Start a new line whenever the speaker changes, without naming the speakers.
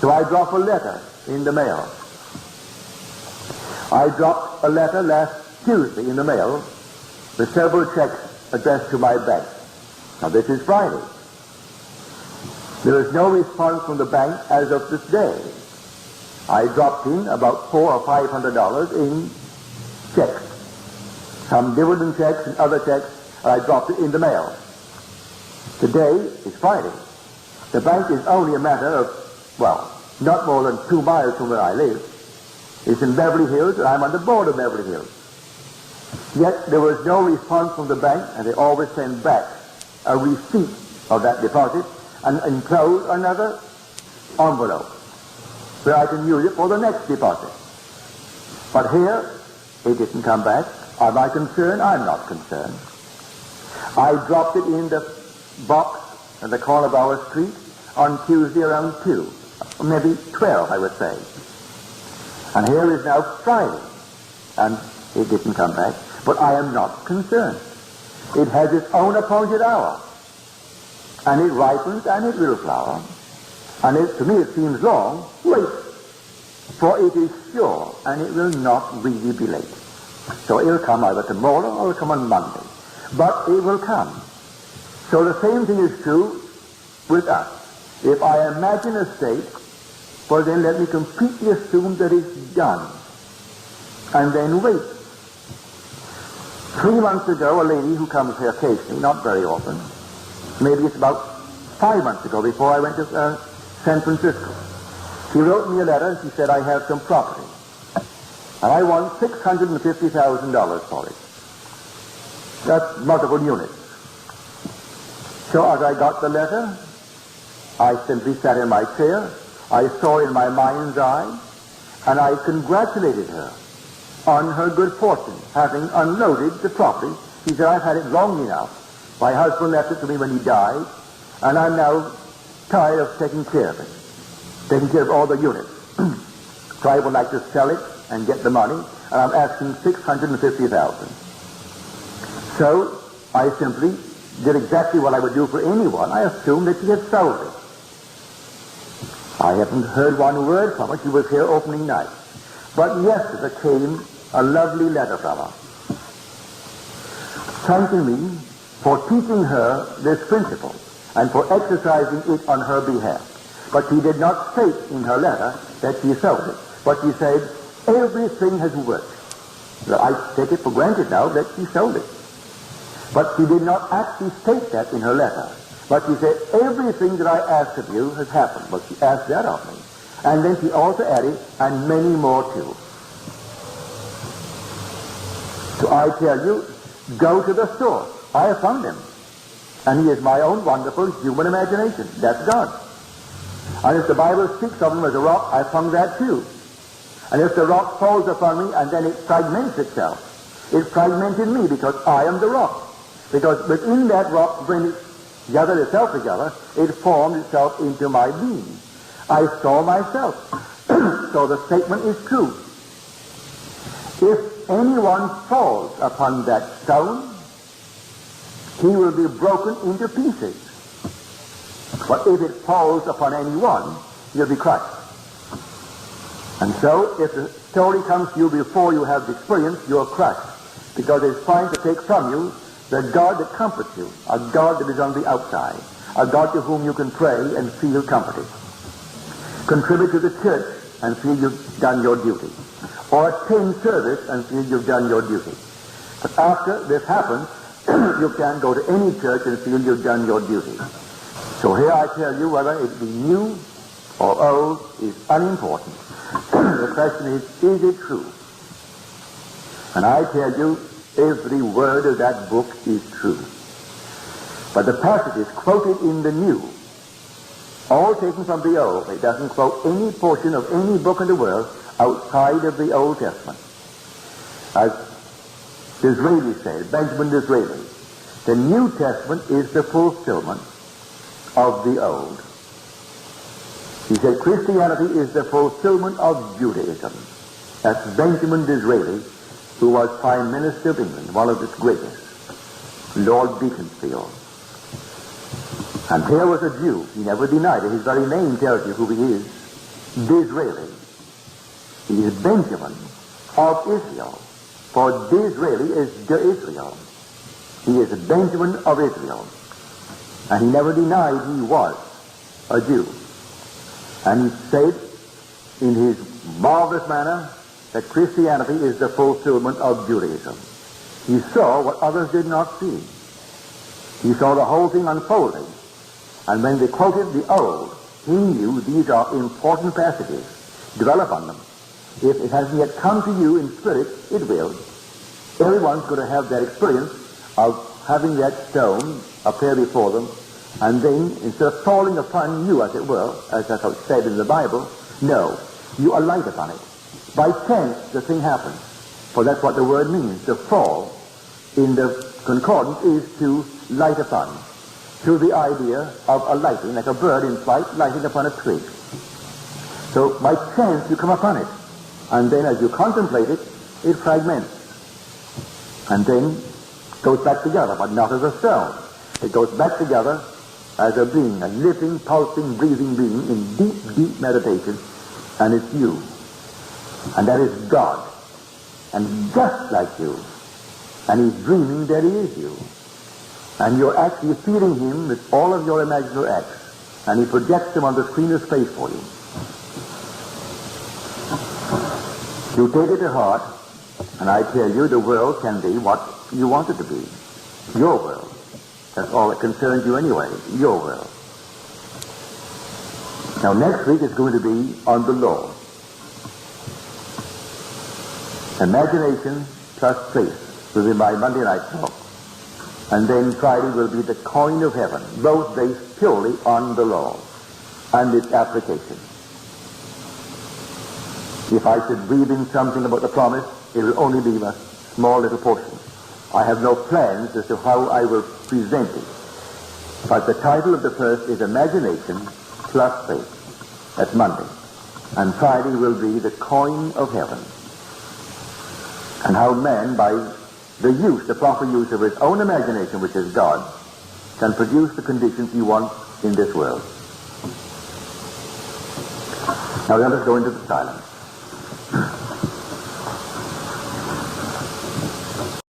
So I drop a letter in the mail. I dropped a letter last Tuesday in the mail with several checks addressed to my bank. Now this is Friday. There is no response from the bank as of this day. I dropped in about $400 or $500 in checks, some dividend checks and other checks, and I dropped it in the mail. Today is Friday. The bank is only a matter of, well, not more than 2 miles from where I live. It's in Beverly Hills, and I'm on the border of Beverly Hills. Yet there was no response from the bank, and they always send back a receipt of that deposit and enclose another envelope where I can use it for the next deposit. But here, it didn't come back. Am I concerned? I'm not concerned. I dropped it in the box at the corner of our street on Tuesday around 2, maybe 12, I would say. And here is now Friday, and it didn't come back. But I am not concerned. It has its own appointed hour, and it ripens and it will flower. And to me it seems long. Wait, for it is sure, and it will not really be late. So it will come either tomorrow or it will come on Monday. But it will come. So the same thing is true with us. If I imagine a state, well then let me completely assume that it's done. And then wait. 3 months ago, a lady who comes here occasionally, not very often, maybe it's about 5 months ago before I went to San Francisco, she wrote me a letter and she said, I have some property. And I want $650,000 for it. That's multiple units. So as I got the letter, I simply sat in my chair, I saw in my mind's eye, and I congratulated her on her good fortune, having unloaded the property. She said, I've had it long enough. My husband left it to me when he died, and I'm now tired of taking care of it, taking care of all the units. So I would like to sell it and get the money, and I'm asking $650,000. So I simply did exactly what I would do for anyone. I assumed that she had sold it. I haven't heard one word from her. She was here opening night. But yesterday came a lovely letter from her, thanking me for teaching her this principle and for exercising it on her behalf. But she did not state in her letter that she sold it, but she said, everything has worked. Well, I take it for granted now that she sold it. But she did not actually state that in her letter. But she said, everything that I asked of you has happened. But she asked that of me. And then she also added, and many more too. So I tell you, go to the source. I have found him. And he is my own wonderful human imagination. That's God. And if the Bible speaks of him as a rock, I found that too. And if the rock falls upon me and then it fragments itself, it fragmented me because I am the rock. Because within that rock, when it gathered itself together, it formed itself into my being. I saw myself. So the statement is true. If anyone falls upon that stone, he will be broken into pieces. But if it falls upon anyone, he'll be crushed. And so, if the story comes to you before you have the experience, you're crushed. Because it's trying to take from you the God that comforts you, a God that is on the outside, a God to whom you can pray and feel comforted. Contribute to the church and feel you've done your duty. Or attend service and feel you've done your duty. But after this happens, you can't go to any church and feel you've done your duty. So here I tell you, whether it be new or old is unimportant. The question is it true? And I tell you, every word of that book is true. But the passages quoted in the New, all taken from the Old, it doesn't quote any portion of any book in the world outside of the Old Testament. As Disraeli said, Benjamin Disraeli, the New Testament is the fulfillment of the Old. He said Christianity is the fulfillment of Judaism. That's Benjamin Disraeli, who was Prime Minister of England, one of its greatest, Lord Beaconsfield. And here was a Jew. He never denied it. His very name tells you who he is. Disraeli. He is Benjamin of Israel. For Disraeli is Israel. He is Benjamin of Israel. And he never denied he was a Jew. And he said in his marvelous manner that Christianity is the fulfillment of Judaism. He saw what others did not see. He saw the whole thing unfolding. And when they quoted the Old, he knew these are important passages. Dwell upon them. If it hasn't yet come to you in spirit, it will. Everyone's going to have that experience of having that stone appear before them, and then, instead of falling upon you, as it were, as that's said in the Bible, no, you alight upon it. By chance, the thing happens. For that's what the word means. To fall, in the concordance, is to light upon. Through the idea of alighting, like a bird in flight, lighting upon a twig. So, by chance, you come upon it. And then, as you contemplate it, it fragments. And then goes back together, but not as a stone. It goes back together as a being, a living, pulsing, breathing being in deep, deep meditation, and it's you. And that is God. And just like you. And he's dreaming that he is you. And you're actually feeding him with all of your imaginary acts. And he projects them on the screen of space for you. You take it to heart, and I tell you, the world can be what you want it to be. Your world. That's all that concerns you anyway. Your world. Now, next week is going to be on the law. Imagination plus faith will be my Monday night talk. And then Friday will be the coin of heaven, both based purely on the law and its application. If I should weave in something about the promise, it will only be a small little portion. I have no plans as to how I will present it. But the title of the first is Imagination plus Faith. That's Monday. And Friday will be the coin of heaven. And how man, by the proper use of his own imagination, which is God, can produce the conditions he wants in this world. Now let us go into the silence.